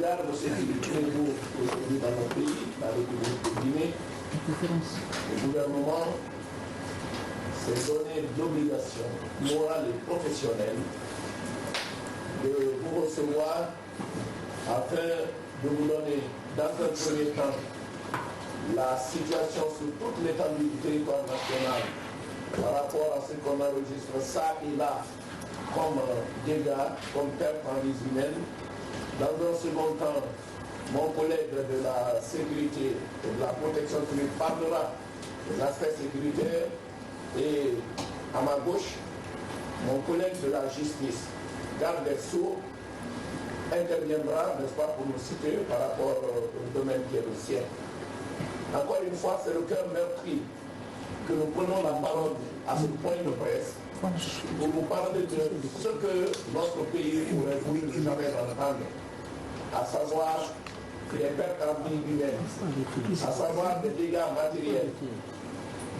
regard de ce qui est très beau aujourd'hui dans notre pays, la République de Guinée, le gouvernement s'est donné l'obligation morale et professionnelle de vous recevoir afin de vous donner dans un premier temps la situation sur toute l'étendue du territoire national par rapport à ce qu'on enregistre ça et là comme dégâts, comme perte en vie humaine. Dans un second temps, mon collègue de la sécurité et de la protection civile parlera des aspects sécuritaires et à ma gauche, mon collègue de la justice, garde des Sceaux, interviendra, n'est-ce pas, pour nous citer par rapport au domaine qui est le sien. Encore une fois, c'est le cœur meurtri que nous prenons la parole à ce point de presse pour vous parler de ce que notre pays pourrait voulu jamais entendre, à savoir les pertes en vie humaine, à savoir des dégâts matériels,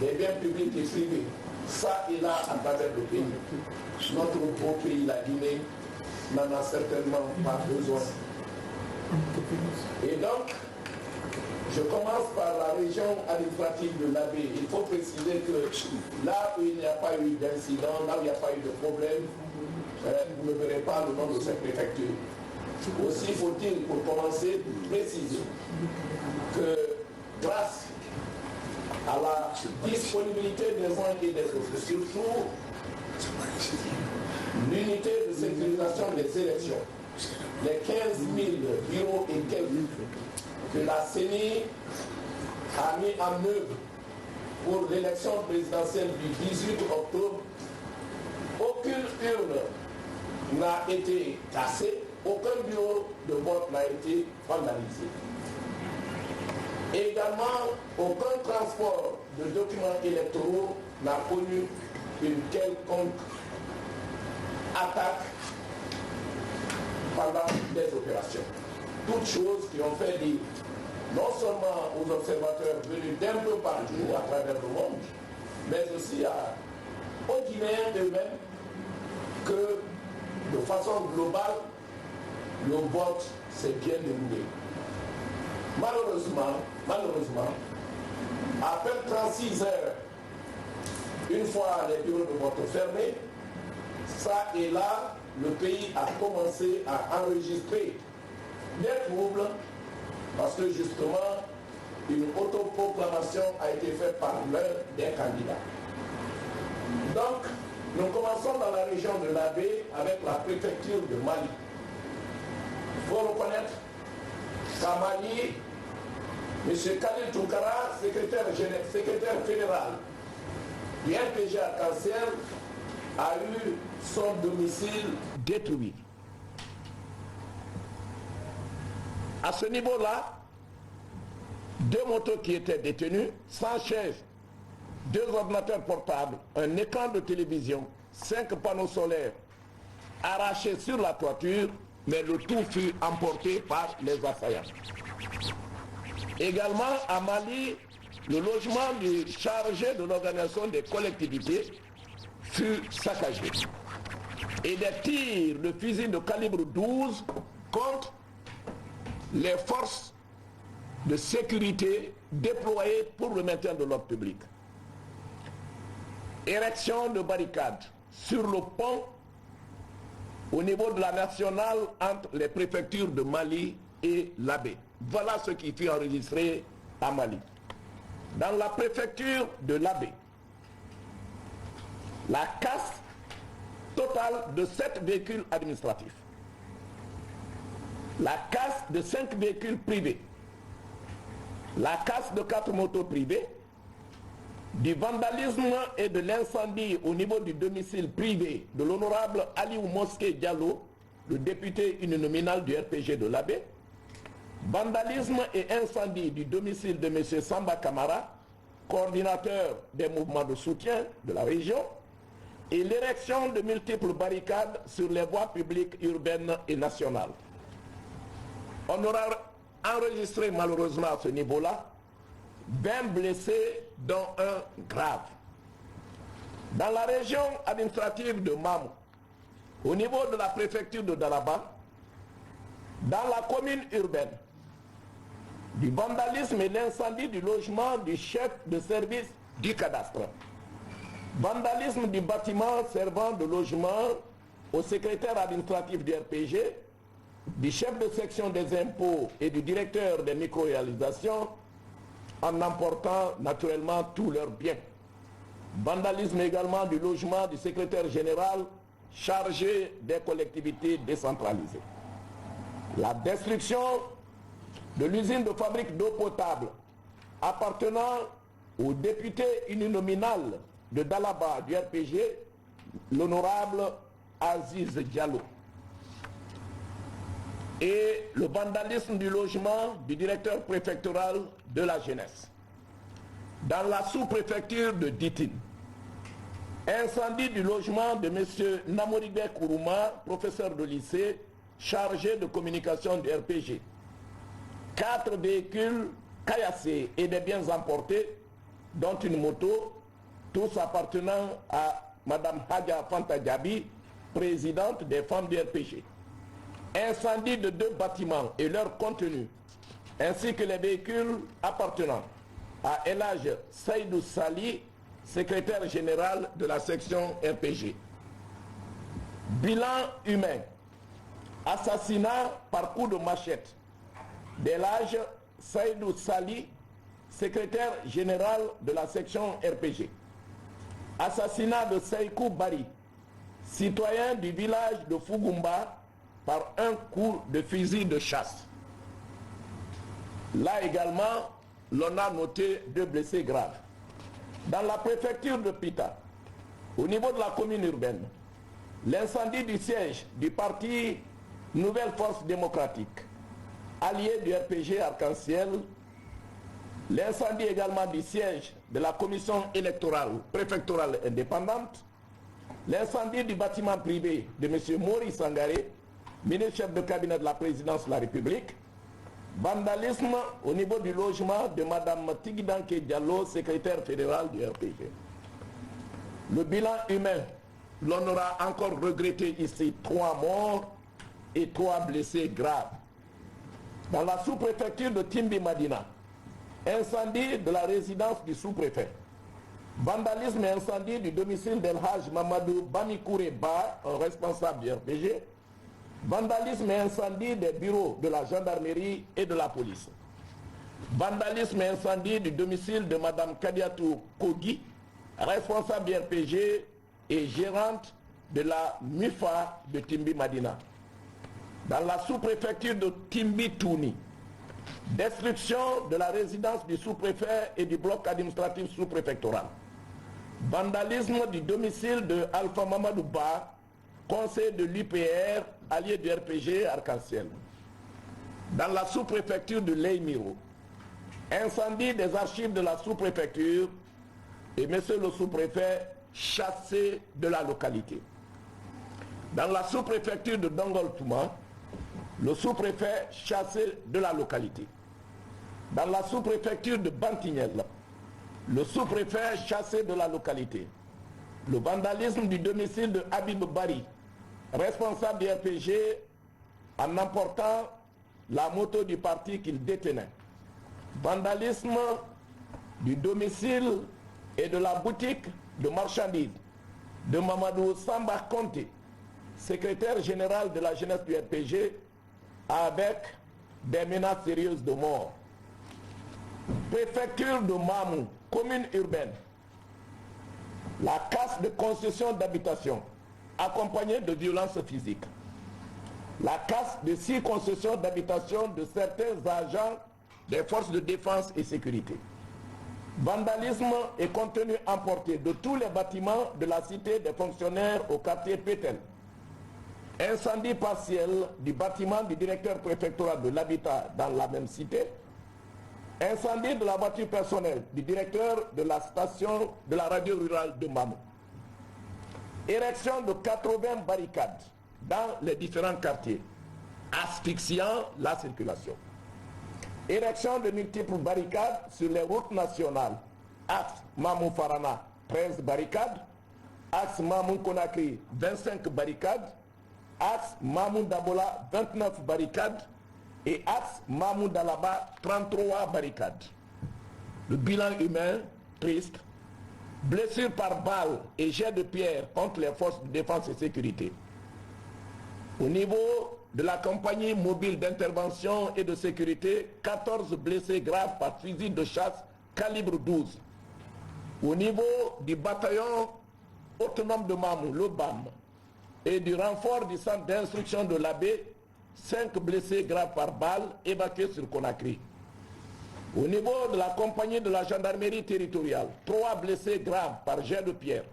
des biens publics et privés, ça et là à travers le pays. Notre beau pays, la Guinée, n'en a certainement pas besoin. Et donc, je commence par la région administrative de l'Abbé. Il faut préciser que là où il n'y a pas eu d'incident, là où il n'y a pas eu de problème, vous ne verrez pas le nom de cette préfecture. Aussi faut-il, pour commencer, préciser que grâce à la disponibilité des uns et des autres, surtout l'unité de sécurisation des élections, les 15 000 bureaux et quelques que la CENI a mis en œuvre pour l'élection présidentielle du 18 octobre, aucune urne n'a été cassée, aucun bureau de vote n'a été vandalisé. Également, aucun transport de documents électoraux n'a connu une quelconque attaque pendant des opérations. Toutes choses qui ont fait dire, non seulement aux observateurs venus d'un peu partout à travers le monde, mais aussi aux Guinéens eux-mêmes, que de façon globale, le vote s'est bien déroulé. Malheureusement, à peine 36 heures, une fois les bureaux de vote fermés, ça et là, le pays a commencé à enregistrer des troubles parce que justement, une autoproclamation a été faite par l'un des candidats. Donc, nous commençons dans la région de l'Abbé avec la préfecture de Mali. Il faut reconnaître qu'à Mali, M. Khalil Toukara, secrétaire fédéral du RPG Arc-en-Ciel, a eu son domicile détruit. À ce niveau-là, 2 motos qui étaient détenues, 100 chaises, 2 ordinateurs portables, un écran de télévision, 5 panneaux solaires arrachés sur la toiture, mais le tout fut emporté par les assaillants. Également à Mali, le logement du chargé de l'organisation des collectivités fut saccagé. Et des tirs de fusil de calibre 12 contre les forces de sécurité déployées pour le maintien de l'ordre public. Érection de barricades sur le pont au niveau de la nationale entre les préfectures de Mali et l'Abbé. Voilà ce qui fut enregistré à Mali. Dans la préfecture de l'Abbé, la casse totale de 7 véhicules administratifs, la casse de 5 véhicules privés, la casse de 4 motos privées, du vandalisme et de l'incendie au niveau du domicile privé de l'honorable Aliou Mosquée Diallo, le député uninominal du RPG de l'Abbé, vandalisme et incendie du domicile de M. Samba Kamara, coordinateur des mouvements de soutien de la région, et l'érection de multiples barricades sur les voies publiques urbaines et nationales. On aura enregistré malheureusement à ce niveau-là 20 blessés, dont un grave. Dans la région administrative de Mamou, au niveau de la préfecture de Dalaba, Dans la commune urbaine, du vandalisme et l'incendie du logement du chef de service du cadastre. Vandalisme du bâtiment servant de logement au secrétaire administratif du RPG, du chef de section des impôts et du directeur des micro-réalisations, en emportant naturellement tous leurs biens. Vandalisme également du logement du secrétaire général chargé des collectivités décentralisées. La destruction de l'usine de fabrique d'eau potable appartenant au député uninominal de Dalaba du RPG, l'honorable Aziz Diallo. Et le vandalisme du logement du directeur préfectoral de la jeunesse. Dans la sous-préfecture de Ditine, incendie du logement de M. Namoribé Kourouma, professeur de lycée, chargé de communication du RPG. 4 véhicules caillassés et des biens emportés, dont une moto, tous appartenant à Mme Hadja Fanta Diaby, présidente des femmes du RPG. Incendie de 2 bâtiments et leur contenu, ainsi que les véhicules appartenant à Elhadj Seydou Sali, secrétaire général de la section RPG. Bilan humain. Assassinat par coup de machette d'Elhadj Seydou Sali, secrétaire général de la section RPG. Assassinat de Seikou Bari, citoyen du village de Fugumba, par un coup de fusil de chasse. Là également, l'on a noté 2 blessés graves. Dans la préfecture de Pita, au niveau de la commune urbaine, l'incendie du siège du parti Nouvelle Force Démocratique, allié du RPG Arc-en-Ciel, l'incendie également du siège de la commission électorale préfectorale indépendante, l'incendie du bâtiment privé de M. Maurice Sangaré, ministre-chef de cabinet de la présidence de la République, vandalisme au niveau du logement de Mme Tigdanke Diallo, secrétaire fédérale du RPG. Le bilan humain, l'on aura encore regretté ici 3 morts et 3 blessés graves. Dans la sous-préfecture de Timbi Madina, incendie de la résidence du sous-préfet. Vandalisme et incendie du domicile d'Elhadj Mamadou Bamikouré Ba, un responsable du RPG. Vandalisme et incendie des bureaux de la gendarmerie et de la police. Vandalisme et incendie du domicile de Mme Kadiatou Kogi, responsable du RPG et gérante de la MUFA de Timbi Madina. Dans la sous-préfecture de Timbi Touni, destruction de la résidence du sous-préfet et du bloc administratif sous-préfectoral. Vandalisme du domicile de Alpha Mamadou Ba, conseiller de l'UPR, allié du RPG Arc-en-Ciel. Dans la sous-préfecture de Leimiro, incendie des archives de la sous-préfecture et monsieur le sous-préfet chassé de la localité. Dans la sous-préfecture de Dongol-Touma, le sous-préfet chassé de la localité. Dans la sous-préfecture de Bantignel, le sous-préfet chassé de la localité. Le vandalisme du domicile de Habib Bari, responsable du RPG, en emportant la moto du parti qu'il détenait. Vandalisme du domicile et de la boutique de marchandises de Mamadou Samba Conté, secrétaire général de la jeunesse du RPG, avec des menaces sérieuses de mort. Préfecture de Mamou, commune urbaine. La casse de concession d'habitation, accompagnée de violences physiques. La casse de 6 concessions d'habitation de certains agents des forces de défense et sécurité. Vandalisme et contenu emporté de tous les bâtiments de la cité des fonctionnaires au quartier Pétel. Incendie partiel du bâtiment du directeur préfectoral de l'habitat dans la même cité. Incendie de la voiture personnelle du directeur de la station de la radio rurale de Mamou. Érection de 80 barricades dans les différents quartiers, asphyxiant la circulation. Érection de multiples barricades sur les routes nationales. Axe Mamou-Farana, 13 barricades. Axe Mamou-Conakry, 25 barricades. axe Mahmoud Dabola, 29 barricades, et axe Mahmoud Alaba, 33 barricades. Le bilan humain, triste. Blessures par balles et jets de pierre contre les forces de défense et sécurité. Au niveau de la compagnie mobile d'intervention et de sécurité, 14 blessés graves par fusil de chasse calibre 12. Au niveau du bataillon autonome de Mamou, le BAM, et du renfort du centre d'instruction de l'Abbé, 5 blessés graves par balle évacués sur Conakry. Au niveau de la compagnie de la gendarmerie territoriale, 3 blessés graves par jet de pierre.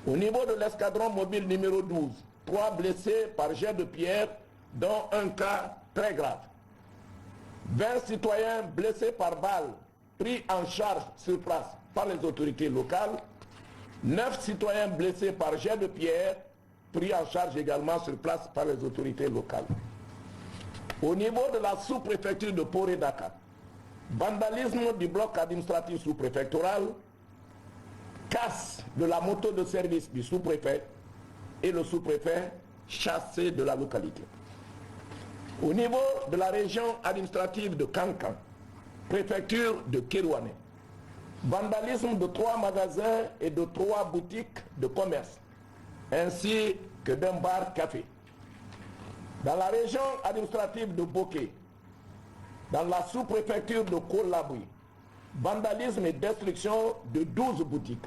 Au niveau de l'escadron mobile numéro 12, 3 blessés par jet de pierre, dont un cas très grave. 20 citoyens blessés par balle, pris en charge sur place par les autorités locales. 9 citoyens blessés par jet de pierre, pris en charge également sur place par les autorités locales. Au niveau de la sous-préfecture de Poré-Dakar, vandalisme du bloc administratif sous-préfectoral, casse de la moto de service du sous-préfet et le sous-préfet chassé de la localité. Au niveau de la région administrative de Kankan, préfecture de Kérouané, vandalisme de 3 magasins et de 3 boutiques de commerce, ainsi que d'un bar café. Dans la région administrative de Boké, dans la sous-préfecture de Kolabri, vandalisme et destruction de 12 boutiques.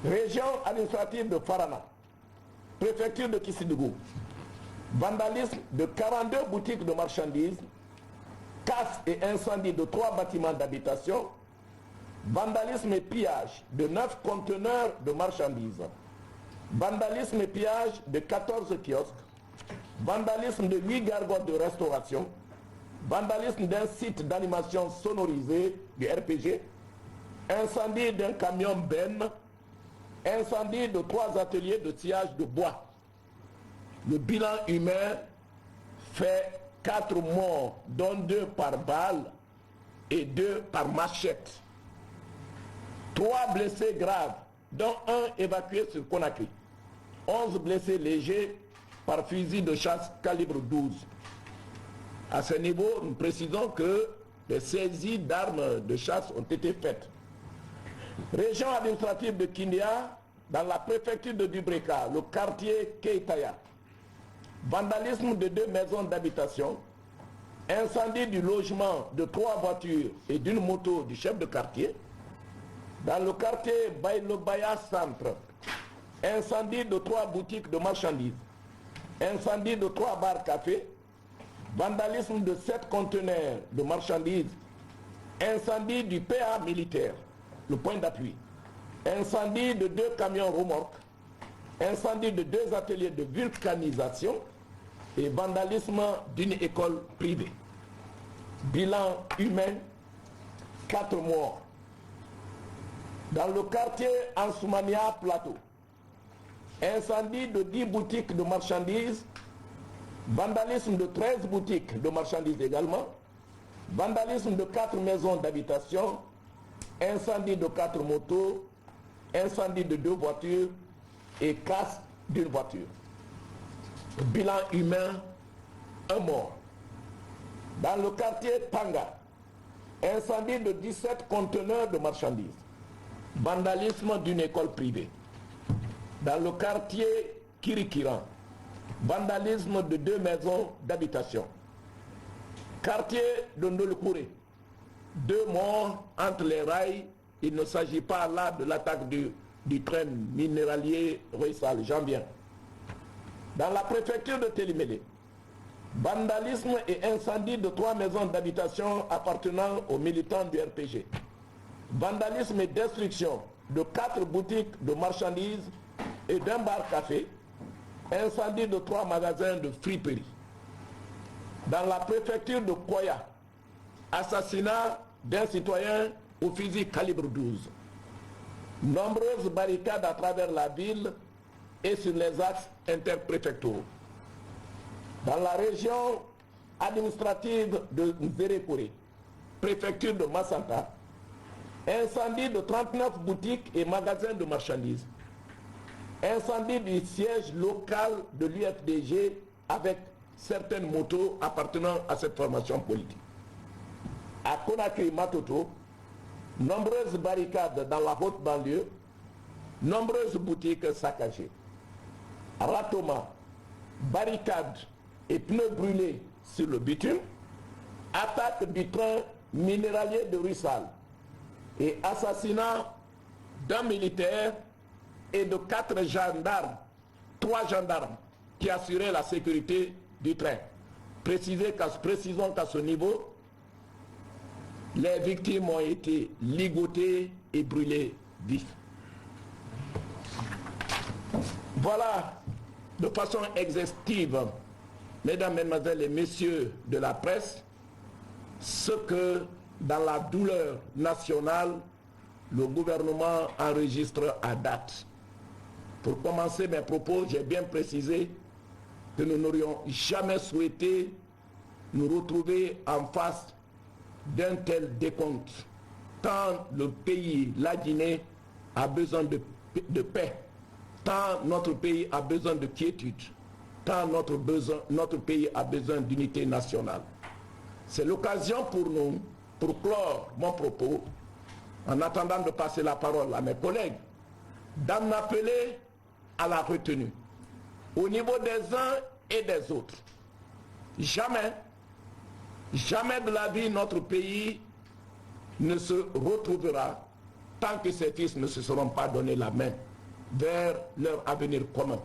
Région administrative de Farana, préfecture de Kissidougou, vandalisme de 42 boutiques de marchandises, casse et incendie de 3 bâtiments d'habitation, vandalisme et pillage de 9 conteneurs de marchandises, vandalisme et pillage de 14 kiosques, vandalisme de 8 gargotes de restauration, vandalisme d'un site d'animation sonorisée du RPG, incendie d'un camion Ben, incendie de 3 ateliers de sciage de bois. Le bilan humain fait 4 morts, dont 2 par balle et 2 par machette. 3 blessés graves, dont 1 évacué sur Conakry. 11 blessés légers par fusil de chasse calibre 12. À ce niveau, nous précisons que des saisies d'armes de chasse ont été faites. Région administrative de Kindia, dans la préfecture de Dubreka, le quartier Keitaya. Vandalisme de 2 maisons d'habitation, incendie du logement de 3 voitures et d'une moto du chef de quartier. Dans le quartier Bailobaya Centre, incendie de 3 boutiques de marchandises, incendie de 3 bars cafés, vandalisme de 7 conteneurs de marchandises, incendie du PA militaire, le point d'appui, incendie de 2 camions remorques, incendie de 2 ateliers de vulcanisation et vandalisme d'une école privée. Bilan humain, 4 morts. Dans le quartier Ansoumania Plateau, incendie de 10 boutiques de marchandises, vandalisme de 13 boutiques de marchandises également, vandalisme de 4 maisons d'habitation, incendie de 4 motos, incendie de 2 voitures et casse d'une voiture. Bilan humain, 1 mort. Dans le quartier Tanga, incendie de 17 conteneurs de marchandises, vandalisme d'une école privée. Dans le quartier Kirikiran, vandalisme de 2 maisons d'habitation. Quartier de Ndolkouré, 2 morts entre les rails. Il ne s'agit pas là de l'attaque du train minéralier Roissal, j'en viens. Dans la préfecture de Télimélé, vandalisme et incendie de 3 maisons d'habitation appartenant aux militants du RPG. Vandalisme et destruction de 4 boutiques de marchandises et d'un bar café. Incendie de 3 magasins de friperie. Dans la préfecture de Koya, assassinat d'un citoyen au fusil calibre 12. Nombreuses barricades à travers la ville et sur les axes interpréfectoraux. Dans la région administrative de Nzérékouré, préfecture de Massanta, incendie de 39 boutiques et magasins de marchandises. incendie du siège local de l'UFDG avec certaines motos appartenant à cette formation politique. À Conakry Matoto, nombreuses barricades dans la haute banlieue, nombreuses boutiques saccagées. À Ratoma, barricades et pneus brûlés sur le bitume, attaque du train minéralier de Russal et assassinat d'un militaire et de 4 gendarmes, 3 gendarmes qui assuraient la sécurité du train. Précisons qu'à ce niveau, les victimes ont été ligotées et brûlées vifs. Voilà, de façon exhaustive, mesdames, mesdemoiselles et messieurs de la presse, ce que, dans la douleur nationale, le gouvernement enregistre à date. Pour commencer mes propos, j'ai bien précisé que nous n'aurions jamais souhaité nous retrouver en face d'un tel décompte, tant le pays, la Guinée, a besoin de paix, tant notre pays a besoin de quiétude, tant notre pays a besoin d'unité nationale. C'est l'occasion pour nous, pour clore mon propos, en attendant de passer la parole à mes collègues, d'en appeler à la retenue, au niveau des uns et des autres. Jamais de la vie notre pays ne se retrouvera tant que ses fils ne se seront pas donné la main vers leur avenir commun.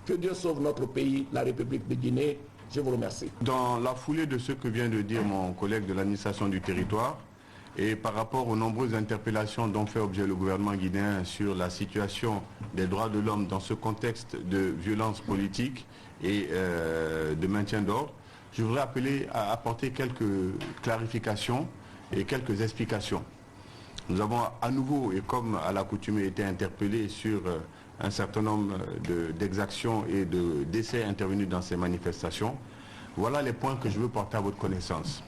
Que Dieu sauve notre pays, la République de Guinée. Je vous remercie. Dans la foulée de ce que vient de dire mon collègue de l'administration du territoire, et par rapport aux nombreuses interpellations dont fait objet le gouvernement guinéen sur la situation des droits de l'homme dans ce contexte de violence politique et de maintien d'ordre, je voudrais appeler à apporter quelques clarifications et quelques explications. Nous avons à nouveau, et comme à l'accoutumée, été interpellés sur un certain nombre d'exactions et de décès intervenus dans ces manifestations. Voilà les points que je veux porter à votre connaissance.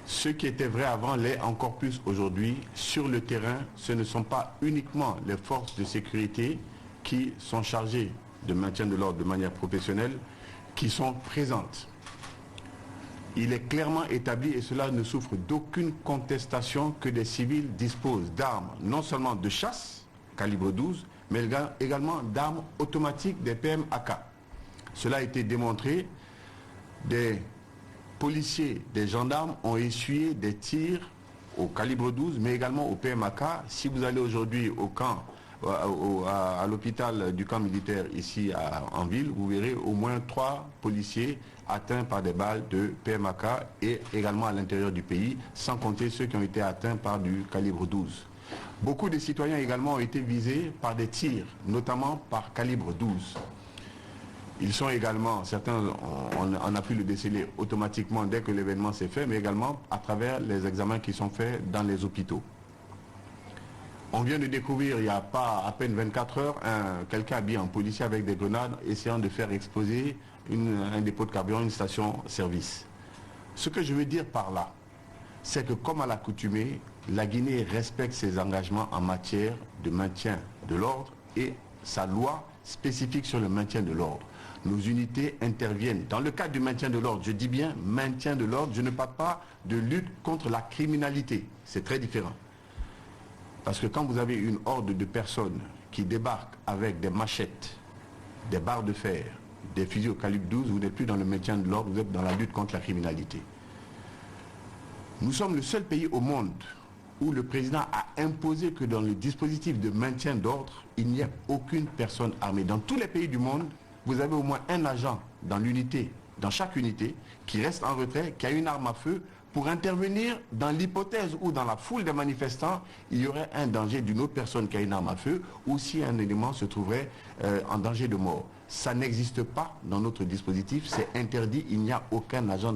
Ce qui était vrai avant l'est encore plus aujourd'hui. Sur le terrain, ce ne sont pas uniquement les forces de sécurité qui sont chargées de maintien de l'ordre de manière professionnelle qui sont présentes. Il est clairement établi, et cela ne souffre d'aucune contestation, que des civils disposent d'armes, non seulement de chasse, calibre 12, mais également d'armes automatiques des PM-AK. Cela a été démontré. Des policiers, des gendarmes ont essuyé des tirs au calibre 12, mais également au PM-AK. Si vous allez aujourd'hui au camp, à l'hôpital du camp militaire ici en ville, vous verrez au moins 3 policiers atteints par des balles de PM-AK et également à l'intérieur du pays, sans compter ceux qui ont été atteints par du calibre 12. Beaucoup de citoyens également ont été visés par des tirs, notamment par calibre 12. Ils sont également, certains, on a pu le déceler automatiquement dès que l'événement s'est fait, mais également à travers les examens qui sont faits dans les hôpitaux. On vient de découvrir, il n'y a pas à peine 24 heures, quelqu'un habillé en policier avec des grenades essayant de faire exploser un dépôt de carburant, une station-service. Ce que je veux dire par là, c'est que comme à l'accoutumée, la Guinée respecte ses engagements en matière de maintien de l'ordre et sa loi spécifique sur le maintien de l'ordre. Nos unités interviennent. Dans le cadre du maintien de l'ordre, je dis bien maintien de l'ordre, je ne parle pas de lutte contre la criminalité. C'est très différent. Parce que quand vous avez une horde de personnes qui débarquent avec des machettes, des barres de fer, des fusils au calibre 12, vous n'êtes plus dans le maintien de l'ordre, vous êtes dans la lutte contre la criminalité. Nous sommes le seul pays au monde où le président a imposé que dans le dispositif de maintien d'ordre, il n'y ait aucune personne armée. Dans tous les pays du monde, vous avez au moins un agent dans l'unité, dans chaque unité, qui reste en retrait, qui a une arme à feu, pour intervenir dans l'hypothèse où dans la foule des manifestants, il y aurait un danger d'une autre personne qui a une arme à feu, ou si un élément se trouverait en danger de mort. Ça n'existe pas dans notre dispositif, c'est interdit, il n'y a aucun agent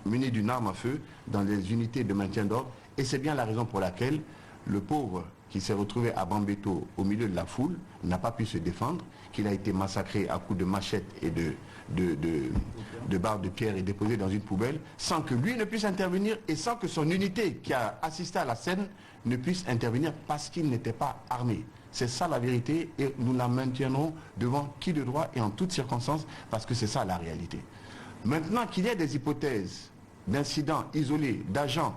muni d'une arme à feu dans les unités de maintien d'ordre, et c'est bien la raison pour laquelle le pauvre qui s'est retrouvé à Bambeto au milieu de la foule n'a pas pu se défendre, qu'il a été massacré à coups de machette et de barres de pierre et déposé dans une poubelle, sans que lui ne puisse intervenir et sans que son unité qui a assisté à la scène ne puisse intervenir parce qu'il n'était pas armé. C'est ça la vérité et nous la maintiendrons devant qui de droit et en toutes circonstances parce que c'est ça la réalité. Maintenant qu'il y ait des hypothèses d'incidents isolés, d'agents,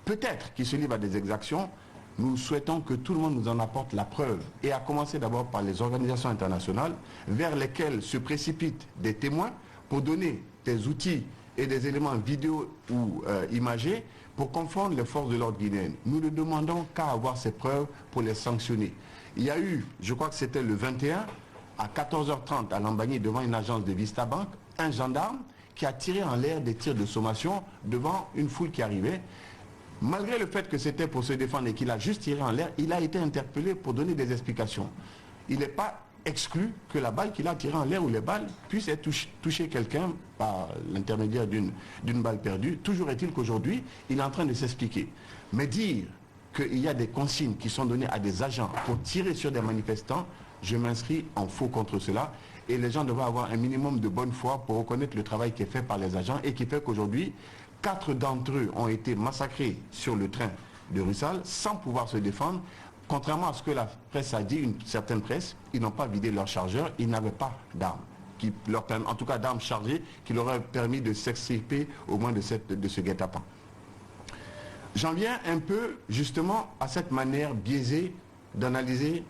peut-être qui se livrent à des exactions, nous souhaitons que tout le monde nous en apporte la preuve, et à commencer d'abord par les organisations internationales, vers lesquelles se précipitent des témoins pour donner des outils et des éléments vidéo ou imagés pour confondre les forces de l'ordre guinéennes. Nous ne demandons qu'à avoir ces preuves pour les sanctionner. Il y a eu, je crois que c'était le 21, à 14h30 à Lambagny, devant une agence de Vista Bank, un gendarme qui a tiré en l'air des tirs de sommation devant une foule qui arrivait. Malgré le fait que c'était pour se défendre et qu'il a juste tiré en l'air, il a été interpellé pour donner des explications. Il n'est pas exclu que la balle qu'il a tirée en l'air ou les balles puissent toucher quelqu'un par l'intermédiaire d'une balle perdue. Toujours est-il qu'aujourd'hui, il est en train de s'expliquer. Mais dire qu'il y a des consignes qui sont données à des agents pour tirer sur des manifestants, je m'inscris en faux contre cela. Et les gens devraient avoir un minimum de bonne foi pour reconnaître le travail qui est fait par les agents et qui fait qu'aujourd'hui, 4 d'entre eux ont été massacrés sur le train de Russal sans pouvoir se défendre. Contrairement à ce que la presse a dit, une certaine presse, ils n'ont pas vidé leur chargeur, ils n'avaient pas d'armes, en tout cas d'armes chargées, qui leur auraient permis de s'extirper au moins de ce guet-apens. J'en viens un peu justement à cette manière biaisée d'analyser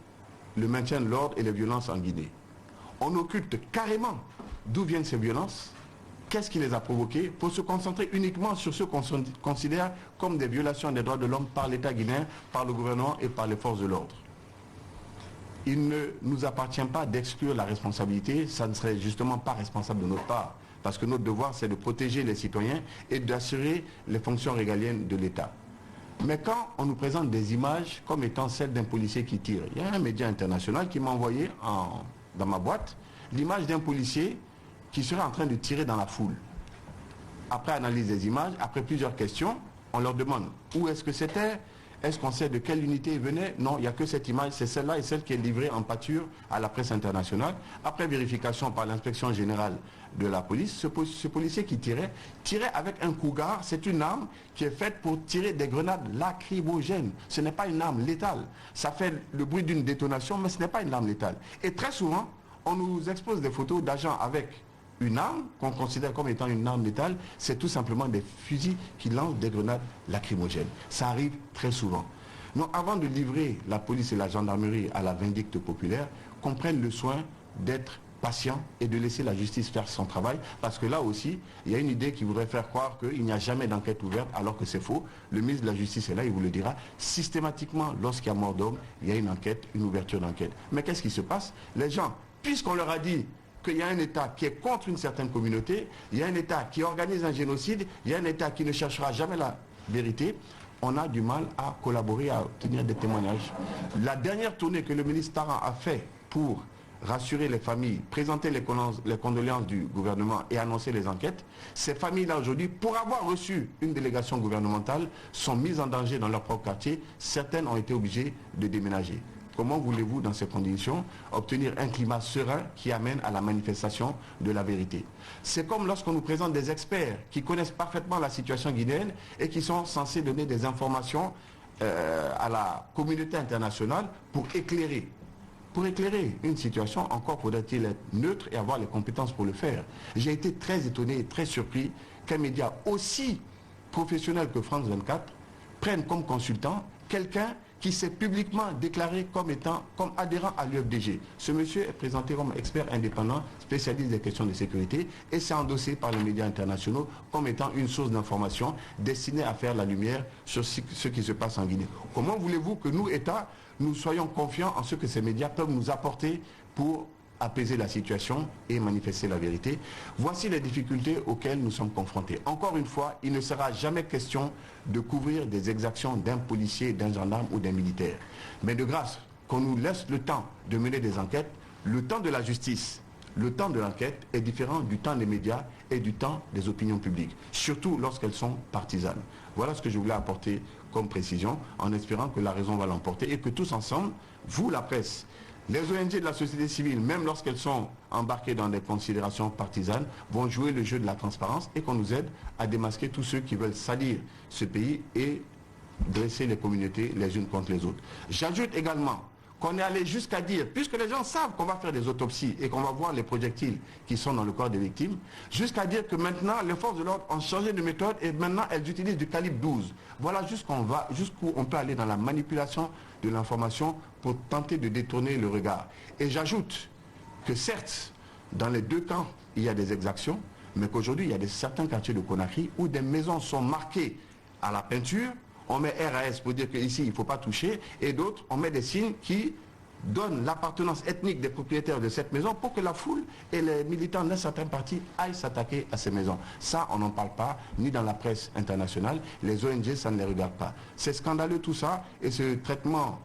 le maintien de l'ordre et les violences en Guinée. On occulte carrément d'où viennent ces violences, qu'est-ce qui les a provoquées, pour se concentrer uniquement sur ce qu'on considère comme des violations des droits de l'homme par l'État guinéen, par le gouvernement et par les forces de l'ordre. Il ne nous appartient pas d'exclure la responsabilité, ça ne serait justement pas responsable de notre part, parce que notre devoir c'est de protéger les citoyens et d'assurer les fonctions régaliennes de l'État. Mais quand on nous présente des images comme étant celles d'un policier qui tire, il y a un média international qui m'a envoyé dans ma boîte l'image d'un policier qui serait en train de tirer dans la foule. Après analyse des images, après plusieurs questions, on leur demande où est-ce que c'était, est-ce qu'on sait de quelle unité il venait? Non, il n'y a que cette image, c'est celle-là et celle qui est livrée en pâture à la presse internationale. Après vérification par l'inspection générale de la police, ce policier qui tirait avec un cougar, c'est une arme qui est faite pour tirer des grenades lacrymogènes. Ce n'est pas une arme létale. Ça fait le bruit d'une détonation, mais ce n'est pas une arme létale. Et très souvent, on nous expose des photos d'agents avec une arme qu'on considère comme étant une arme létale, c'est tout simplement des fusils qui lancent des grenades lacrymogènes. Ça arrive très souvent. Donc avant de livrer la police et la gendarmerie à la vindicte populaire, qu'on prenne le soin d'être patient et de laisser la justice faire son travail, parce que là aussi, il y a une idée qui voudrait faire croire qu'il n'y a jamais d'enquête ouverte, alors que c'est faux. Le ministre de la Justice est là, il vous le dira. Systématiquement, lorsqu'il y a mort d'homme, il y a une enquête, une ouverture d'enquête. Mais qu'est-ce qui se passe? Les gens, puisqu'on leur a dit qu'il y a un État qui est contre une certaine communauté, il y a un État qui organise un génocide, il y a un État qui ne cherchera jamais la vérité, on a du mal à collaborer, à obtenir des témoignages. La dernière tournée que le ministre Taran a fait pour rassurer les familles, présenter les condoléances du gouvernement et annoncer les enquêtes, ces familles-là aujourd'hui, pour avoir reçu une délégation gouvernementale, sont mises en danger dans leur propre quartier. Certaines ont été obligées de déménager. Comment voulez-vous, dans ces conditions, obtenir un climat serein qui amène à la manifestation de la vérité? C'est comme lorsqu'on nous présente des experts qui connaissent parfaitement la situation guinéenne et qui sont censés donner des informations à la communauté internationale pour éclairer. Pour éclairer une situation, encore faudrait-il être neutre et avoir les compétences pour le faire. J'ai été très étonné et très surpris qu'un média aussi professionnel que France 24 prenne comme consultant quelqu'un qui s'est publiquement déclaré comme adhérent à l'UFDG. Ce monsieur est présenté comme expert indépendant, spécialiste des questions de sécurité, et c'est endossé par les médias internationaux comme étant une source d'information destinée à faire la lumière sur ce qui se passe en Guinée. Comment voulez-vous que nous, États, nous soyons confiants en ce que ces médias peuvent nous apporter pour apaiser la situation et manifester la vérité? Voici les difficultés auxquelles nous sommes confrontés. Encore une fois, il ne sera jamais question de couvrir des exactions d'un policier, d'un gendarme ou d'un militaire. Mais de grâce, qu'on nous laisse le temps de mener des enquêtes, le temps de la justice, le temps de l'enquête est différent du temps des médias et du temps des opinions publiques, surtout lorsqu'elles sont partisanes. Voilà ce que je voulais apporter comme précision, en espérant que la raison va l'emporter et que tous ensemble, vous la presse, les ONG de la société civile, même lorsqu'elles sont embarquées dans des considérations partisanes, vont jouer le jeu de la transparence et qu'on nous aide à démasquer tous ceux qui veulent salir ce pays et dresser les communautés les unes contre les autres. J'ajoute également qu'on est allé jusqu'à dire, puisque les gens savent qu'on va faire des autopsies et qu'on va voir les projectiles qui sont dans le corps des victimes, jusqu'à dire que maintenant les forces de l'ordre ont changé de méthode et maintenant elles utilisent du calibre 12. Voilà jusqu'où on peut aller dans la manipulation de l'information pour tenter de détourner le regard. Et j'ajoute que certes, dans les deux camps, il y a des exactions, mais qu'aujourd'hui, il y a certains quartiers de Conakry où des maisons sont marquées à la peinture, on met RAS pour dire qu'ici, il ne faut pas toucher, et d'autres, on met des signes qui donnent l'appartenance ethnique des propriétaires de cette maison pour que la foule et les militants d'un certain parti aillent s'attaquer à ces maisons. Ça, on n'en parle pas, ni dans la presse internationale, les ONG, ça ne les regarde pas. C'est scandaleux tout ça, et ce traitement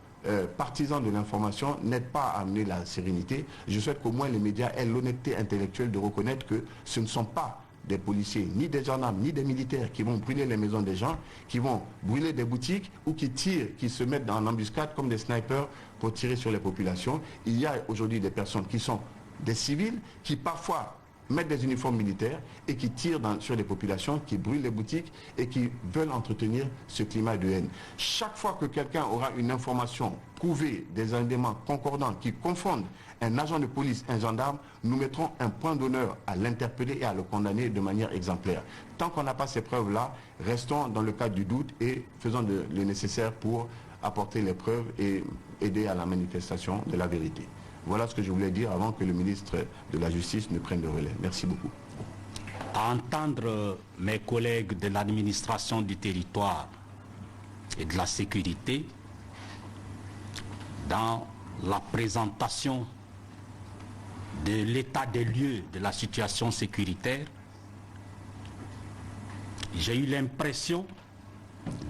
partisan de l'information n'aide pas à amener la sérénité. Je souhaite qu'au moins les médias aient l'honnêteté intellectuelle de reconnaître que ce ne sont pas des policiers, ni des gendarmes, ni des militaires qui vont brûler les maisons des gens, qui vont brûler des boutiques ou qui tirent, qui se mettent en embuscade comme des snipers pour tirer sur les populations. Il y a aujourd'hui des personnes qui sont des civils, qui parfois mettent des uniformes militaires et qui tirent sur les populations, qui brûlent les boutiques et qui veulent entretenir ce climat de haine. Chaque fois que quelqu'un aura une information prouvée, des éléments concordants qui confondent un agent de police, un gendarme, nous mettrons un point d'honneur à l'interpeller et à le condamner de manière exemplaire. Tant qu'on n'a pas ces preuves-là, restons dans le cadre du doute et faisons le nécessaire pour apporter les preuves et aider à la manifestation de la vérité. Voilà ce que je voulais dire avant que le ministre de la Justice ne prenne le relais. Merci beaucoup. À entendre mes collègues de l'administration du territoire et de la sécurité, dans la présentation de l'état des lieux de la situation sécuritaire, j'ai eu l'impression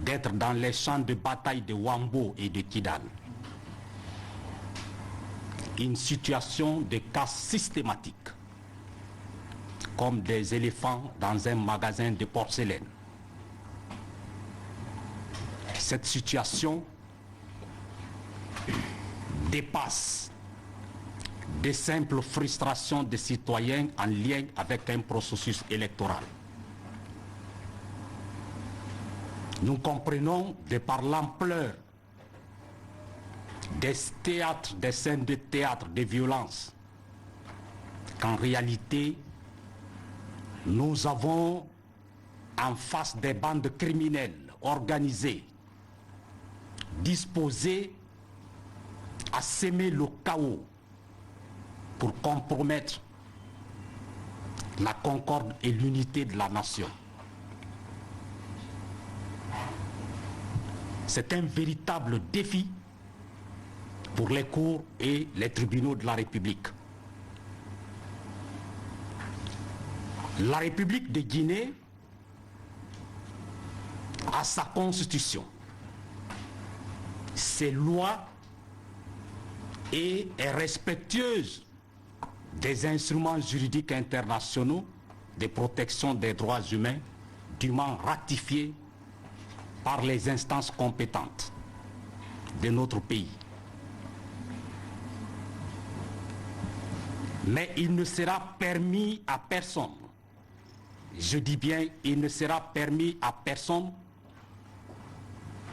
d'être dans les champs de bataille de Wambo et de Kidal. Une situation de casse systématique, comme des éléphants dans un magasin de porcelaine. Cette situation dépasse des simples frustrations des citoyens en lien avec un processus électoral. Nous comprenons de par l'ampleur des théâtres, des scènes de théâtre, de violence, qu'en réalité, nous avons en face des bandes criminelles organisées, disposées à semer le chaos pour compromettre la concorde et l'unité de la nation. C'est un véritable défi pour les cours et les tribunaux de la République. La République de Guinée a sa constitution, ses lois et est respectueuse des instruments juridiques internationaux de protection des droits humains dûment ratifiés par les instances compétentes de notre pays. Mais il ne sera permis à personne, je dis bien, il ne sera permis à personne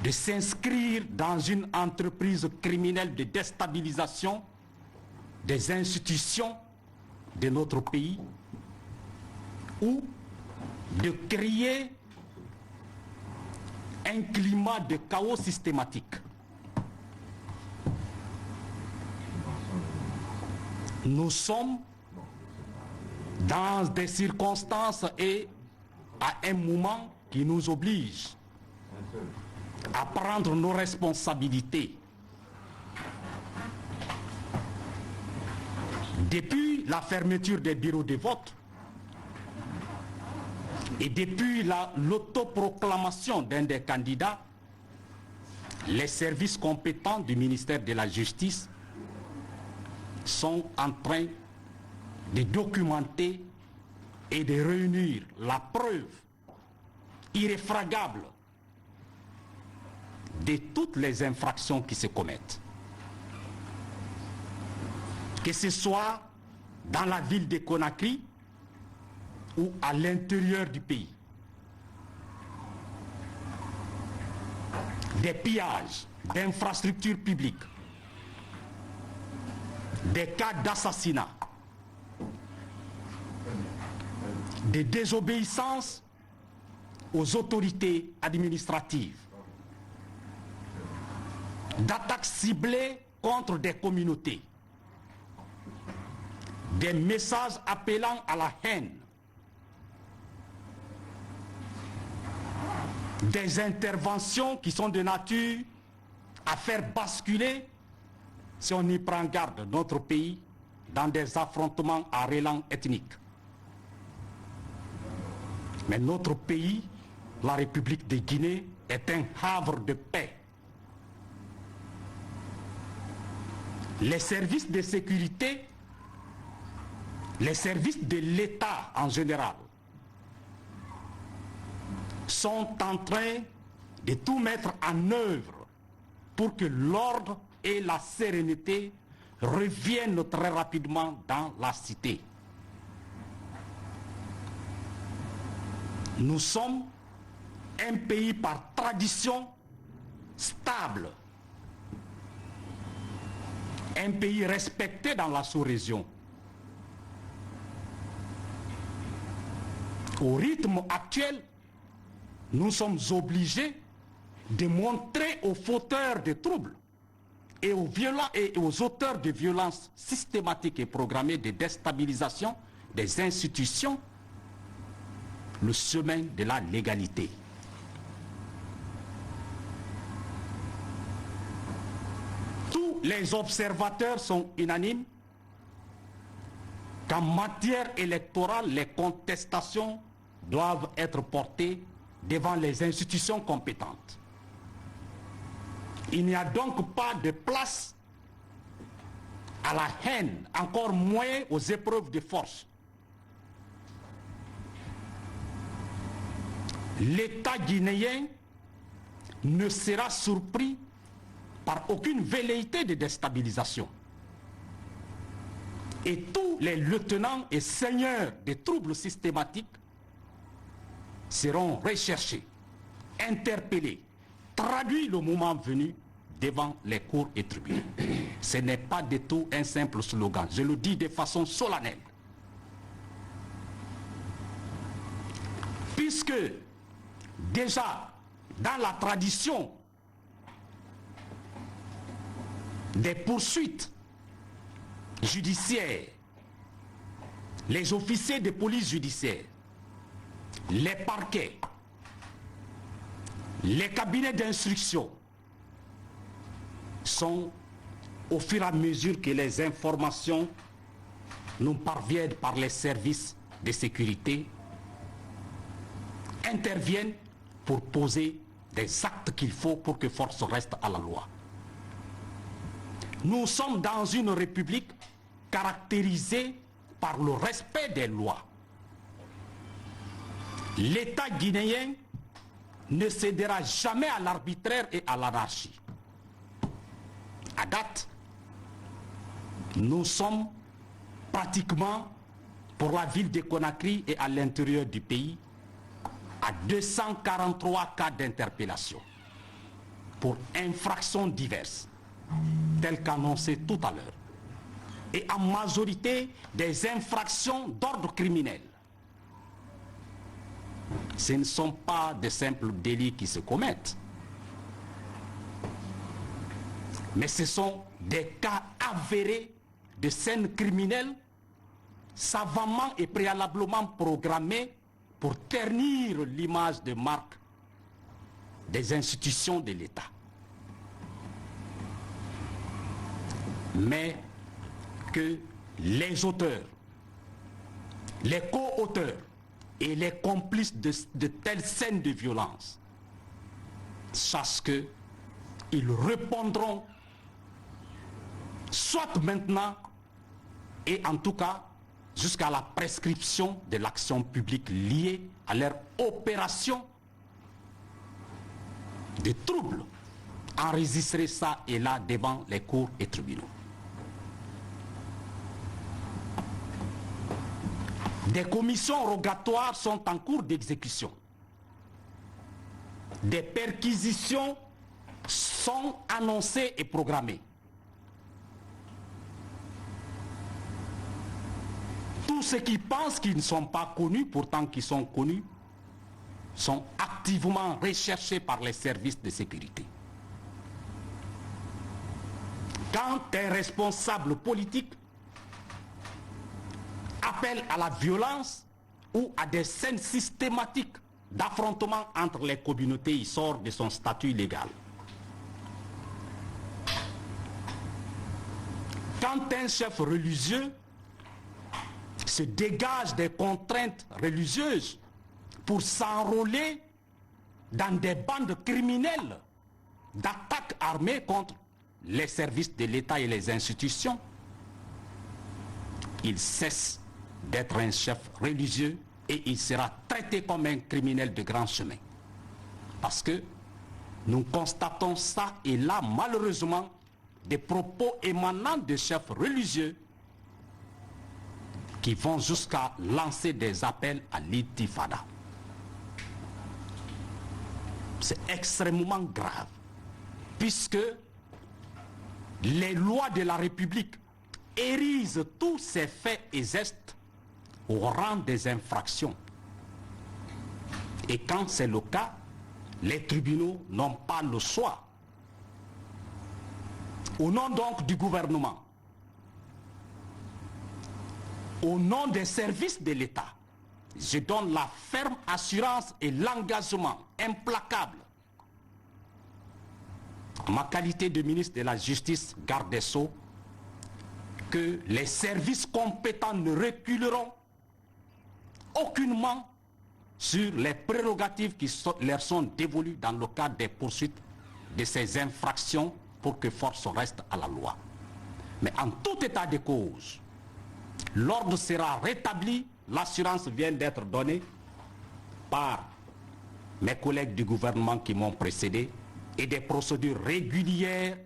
de s'inscrire dans une entreprise criminelle de déstabilisation des institutions de notre pays ou de créer un climat de chaos systématique. Nous sommes dans des circonstances et à un moment qui nous oblige à prendre nos responsabilités. Depuis la fermeture des bureaux de vote et depuis l'autoproclamation d'un des candidats, les services compétents du ministère de la Justice sont en train de documenter et de réunir la preuve irréfragable de toutes les infractions qui se commettent. Que ce soit dans la ville de Conakry ou à l'intérieur du pays. Des pillages d'infrastructures publiques, des cas d'assassinat, de désobéissance aux autorités administratives, d'attaques ciblées contre des communautés, des messages appelant à la haine, des interventions qui sont de nature à faire basculer, si on y prend garde, notre pays dans des affrontements à relents ethniques. Mais notre pays, la République de Guinée, est un havre de paix. Les services de sécurité, les services de l'État en général, sont en train de tout mettre en œuvre pour que l'ordre et la sérénité reviennent très rapidement dans la cité. Nous sommes un pays par tradition stable, un pays respecté dans la sous-région. Au rythme actuel, nous sommes obligés de montrer aux fauteurs de troubles et aux auteurs de violences systématiques et programmées de déstabilisation des institutions le chemin de la légalité. Tous les observateurs sont unanimes qu'en matière électorale, les contestations doivent être portées devant les institutions compétentes. Il n'y a donc pas de place à la haine, encore moins aux épreuves de force. L'État guinéen ne sera surpris par aucune velléité de déstabilisation. Et tous les lieutenants et seigneurs des troubles systématiques seront recherchés, interpellés, traduits le moment venu devant les cours et tribunaux. Ce n'est pas du tout un simple slogan, je le dis de façon solennelle. Puisque déjà dans la tradition des poursuites judiciaires, les officiers de police judiciaire, les parquets, les cabinets d'instruction sont, au fur et à mesure que les informations nous parviennent par les services de sécurité, interviennent pour poser des actes qu'il faut pour que force reste à la loi. Nous sommes dans une république caractérisée par le respect des lois. L'État guinéen ne cédera jamais à l'arbitraire et à l'anarchie. À date, nous sommes pratiquement, pour la ville de Conakry et à l'intérieur du pays, à 243 cas d'interpellation pour infractions diverses, telles qu'annoncées tout à l'heure, et en majorité des infractions d'ordre criminel. Ce ne sont pas de simples délits qui se commettent, mais ce sont des cas avérés de scènes criminelles savamment et préalablement programmées pour ternir l'image de marque des institutions de l'État. Mais que les auteurs, les co-auteurs et les complices de telles scènes de violence sachent qu'ils répondront soit maintenant et en tout cas jusqu'à la prescription de l'action publique liée à leur opération de troubles enregistrés ça et là devant les cours et tribunaux. Des commissions rogatoires sont en cours d'exécution. Des perquisitions sont annoncées et programmées. tous ceux qui pensent qu'ils ne sont pas connus, pourtant qui sont connus, sont activement recherchés par les services de sécurité. Quand un responsable politique appelle à la violence ou à des scènes systématiques d'affrontement entre les communautés, il sort de son statut légal. Quand un chef religieux se dégage des contraintes religieuses pour s'enrôler dans des bandes criminelles d'attaques armées contre les services de l'État et les institutions, il cesse d'être un chef religieux et il sera traité comme un criminel de grand chemin. Parce que nous constatons ça et là, malheureusement, des propos émanant de chefs religieux qui vont jusqu'à lancer des appels à l'intifada. C'est extrêmement grave, puisque les lois de la République érisent tous ces faits et gestes au rang des infractions. Et quand c'est le cas, les tribunaux n'ont pas le choix. Au nom donc du gouvernement, au nom des services de l'État, je donne la ferme assurance et l'engagement implacable, en ma qualité de ministre de la Justice, garde des Sceaux, que les services compétents ne reculeront aucunement sur les prérogatives qui leur sont dévolues dans le cadre des poursuites de ces infractions pour que force reste à la loi. Mais en tout état de cause, l'ordre sera rétabli, l'assurance vient d'être donnée par mes collègues du gouvernement qui m'ont précédé et des procédures régulières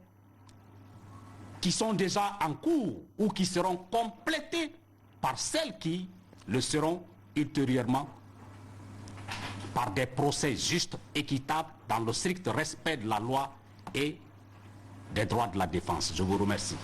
qui sont déjà en cours ou qui seront complétées par celles qui le seront ultérieurement par des procès justes, équitables, dans le strict respect de la loi et des droits de la défense. Je vous remercie.